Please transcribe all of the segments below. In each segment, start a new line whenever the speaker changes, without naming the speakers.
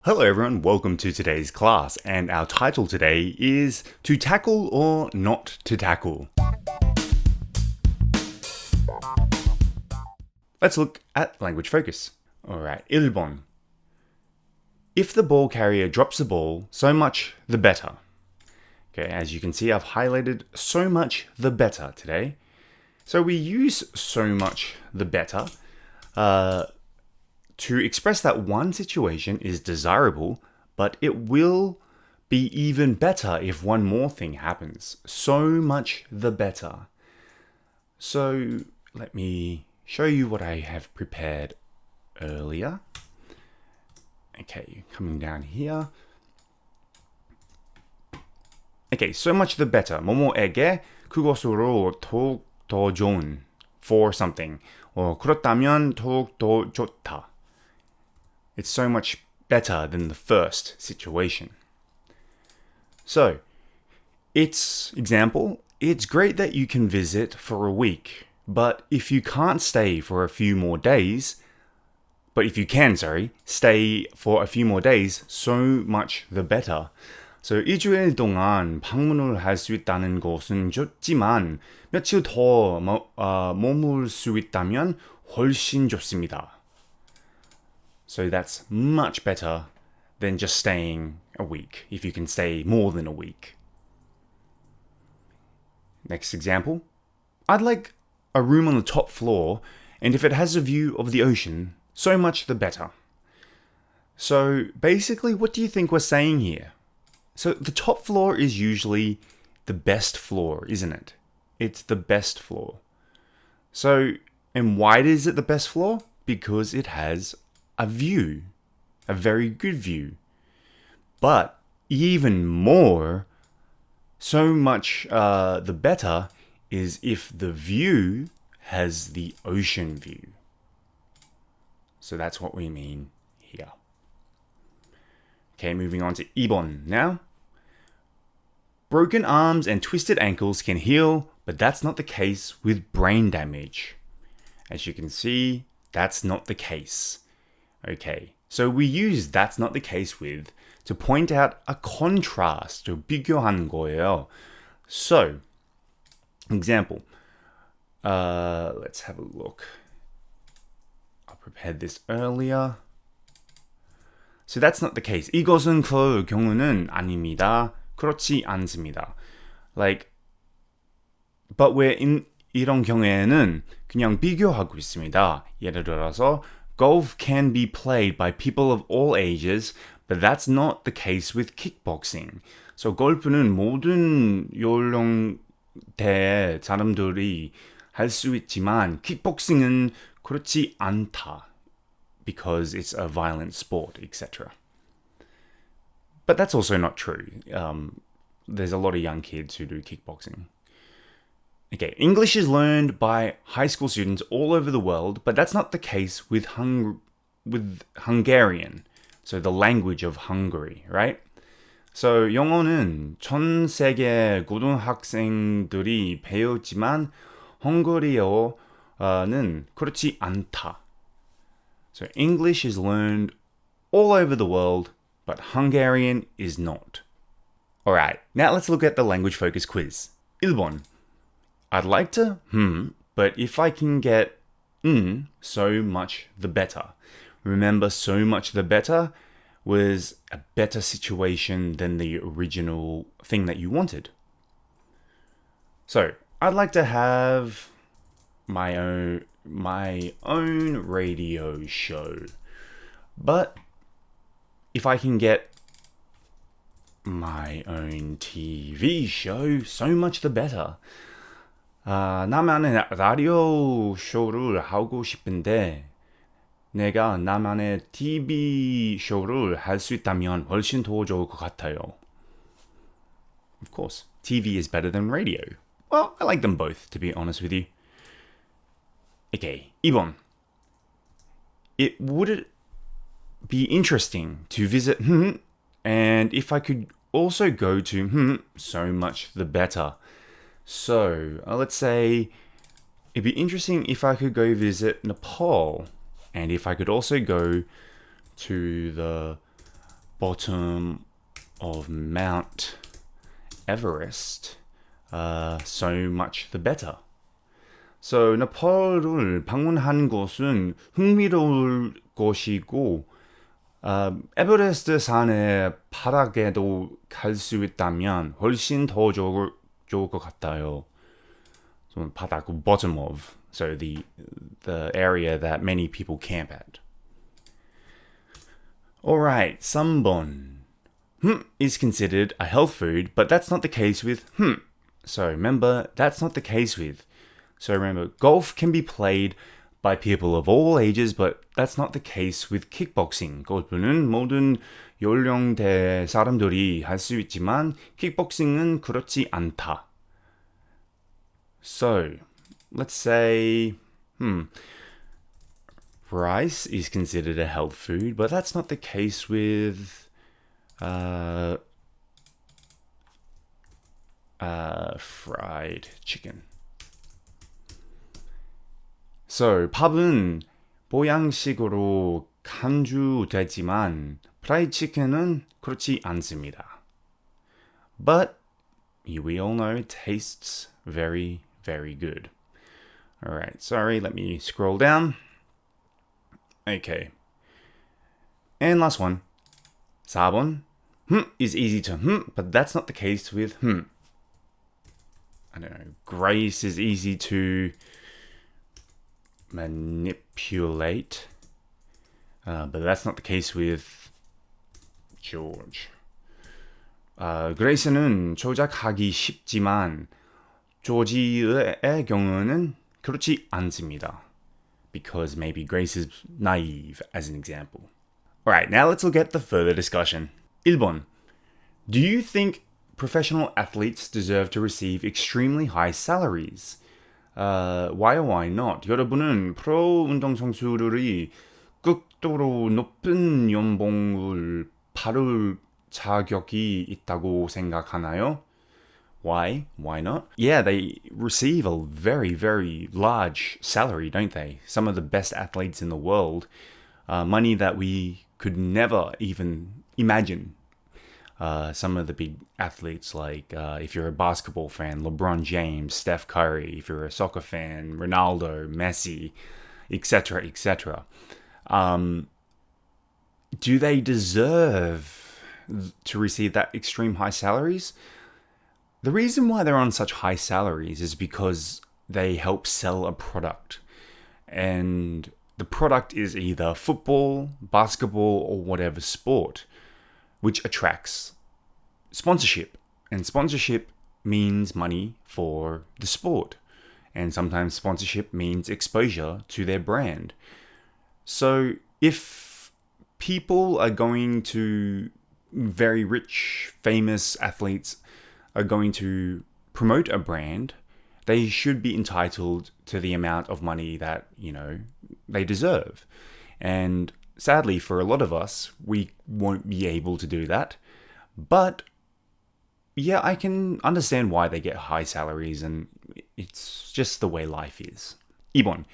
Hello everyone, welcome to today's class, and our title today is To Tackle or Not to Tackle. Let's look at language focus. Alright, 1번. If the ball carrier drops the ball, so much the better. Okay, as you can see, I've highlighted so much the better today. So we use so much the better to express that one situation is desirable, but it will be even better if one more thing happens. So much the better. So let me show you what I have prepared earlier. Okay, coming down here. Okay, so much the better. 뭐뭐에게 그것으로 더욱 더 좋은 for something. 그렇다면 더욱 더 좋다. It's so much better than the first situation. So, it's great that you can visit for a week, but if you can't stay for a few more days, stay for a few more days, so much the better. So, 2주일 동안 방문을 할 수 있다는 것은 좋지만 며칠 더 머물 수 있다면 훨씬 좋습니다. So that's much better than just staying a week, if you can stay more than a week. Next example. I'd like a room on the top floor, and if it has a view of the ocean, so much the better. So basically, what do you think we're saying here? So the top floor is usually the best floor, isn't it? It's the best floor. So, and why is it the best floor? Because it has a view, a very good view. But even more, so much the better is if the view has the ocean view. So that's what we mean here. Okay, moving on to 2번 now. Broken arms and twisted ankles can heal, but that's not the case with brain damage. As you can see, that's not the case. Okay, so we use that's not the case with to point out a contrast, to 비교하는 거예요. So, example, let's have a look. I prepared this earlier. So that's not the case. 이것은 그 경우는 아닙니다. 그렇지 않습니다. Like, but we're in 이런 경우에는 그냥 비교하고 있습니다. 예를 들어서 golf can be played by people of all ages, but that's not the case with kickboxing. So 골프는 모든 연령대의 사람들이 할 수 있지만 kickboxing은 그렇지 않다 because it's a violent sport, etc. But that's also not true. There's a lot of young kids who do kickboxing. Okay, English is learned by high school students all over the world, but that's not the case with Hungarian, so the language of Hungary, right? So 영어는 전 세계 고등학생들이 배우지만 헝가리어는 그렇지 않다. So English is learned all over the world, but Hungarian is not. Alright, now let's look at the language focus quiz. 1번. I'd like to, but if I can get, so much the better. Remember, so much the better was a better situation than the original thing that you wanted. So, I'd like to have my own radio show. But if I can get my own TV show, so much the better. 나만의 라디오 쇼를 하고 싶은데 내가 나만의 TV 쇼를 할 수 있다면 훨씬 더 좋을 것 같아요. Of course, TV is better than radio. Well, I like them both, to be honest with you. Okay, 2번. It would be interesting to visit and if I could also go to so much the better. So, let's say it'd be interesting if I could go visit Nepal and if I could also go to the bottom of Mount Everest, so much the better. So, 네팔을 방문한 것은 흥미로울 것이고, 에베레스트 산의 바닥에도 갈 수 있다면 훨씬 더 좋을 것 같아요. So, 바닥, bottom of, so the area that many people camp at. Alright, 3번. Is considered a health food, but that's not the case with So remember, that's not the case with. So remember, golf can be played by people of all ages, but that's not the case with kickboxing. 골프는 모든 연령대 사람들이 할 수 있지만 kickboxing은 그렇지 않다. So, let's say, rice is considered a health food, but that's not the case with fried chicken. So, 밥은 보양식으로 간주되지만 fried chicken은 그렇지 않습니다. But we all know it tastes very, very good. Alright, sorry, let me scroll down. Okay. And last one. 4번. Is easy to but that's not the case with I don't know. Grace is easy to manipulate, but that's not the case with George. 그레이스는 조작하기 쉽지만 조지의 경우는 그렇지 않습니다. Because maybe Grace is naive, as an example. Alright, now let's look at the further discussion. 1번. Do you think professional athletes deserve to receive extremely high salaries? Why or why not? 여러분은 프로 운동 선수들이 극도로 높은 연봉을 받을 자격이 있다고 생각하나요? Why? Why not? Yeah, they receive a very, very large salary, don't they? Some of the best athletes in the world. Money that we could never even imagine. Some of the big athletes, like if you're a basketball fan, LeBron James, Steph Curry. If you're a soccer fan, Ronaldo, Messi, etc., etc. Do they deserve to receive that extreme high salaries? The reason why they're on such high salaries is because they help sell a product. And the product is either football, basketball, or whatever sport, which attracts sponsorship. And sponsorship means money for the sport. And sometimes sponsorship means exposure to their brand. So if people are going to, very rich, famous athletes are going to promote a brand, they should be entitled to the amount of money that, they deserve. And sadly, for a lot of us, we won't be able to do that. But yeah, I can understand why they get high salaries, and it's just the way life is. 2번.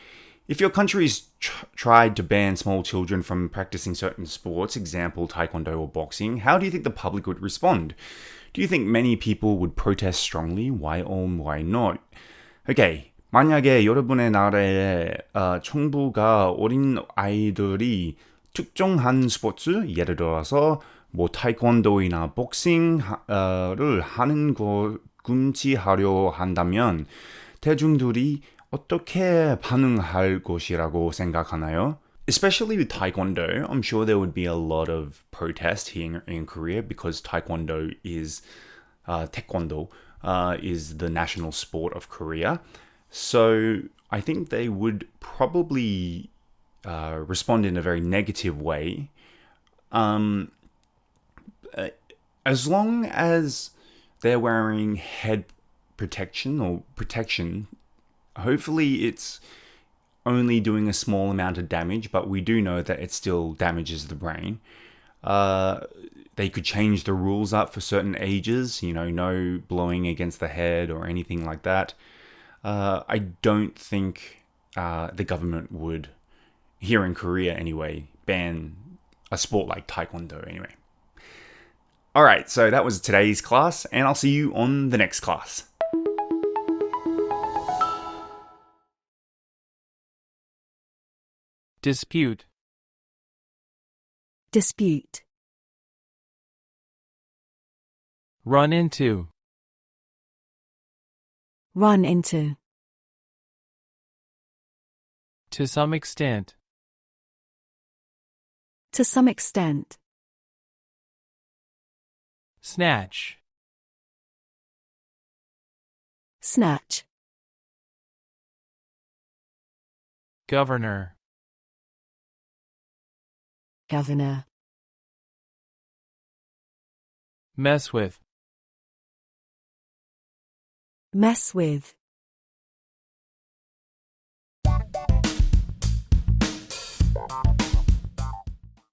If your country's tried to ban small children from practicing certain sports, example taekwondo or boxing, how do you think the public would respond? Do you think many people would protest strongly? Why or why not? Okay, 만약에 여러분의 나라에 정부가 어린 아이들이 특정한 스포츠, 예를 들어서 뭐 타이콘도이나 복싱을 하는 거 금지하려 한다면 대중들이 어떻게 반응할 것이라고 생각하나요? Especially with Taekwondo, I'm sure there would be a lot of protest here in Korea because Taekwondo is the national sport of Korea. So I think they would probably respond in a very negative way. As long as they're wearing head protection, hopefully it's only doing a small amount of damage, but we do know that it still damages the brain. They could change the rules up for certain ages, no blowing against the head or anything like that. I don't think the government would, here in Korea anyway, ban a sport like Taekwondo anyway. Alright, so that was today's class, and I'll see you on the next class.
Dispute.
Dispute.
Run into.
Run into.
To some extent.
To some extent.
Snatch.
Snatch.
Governor.
Governor.
Mess with.
Mess with.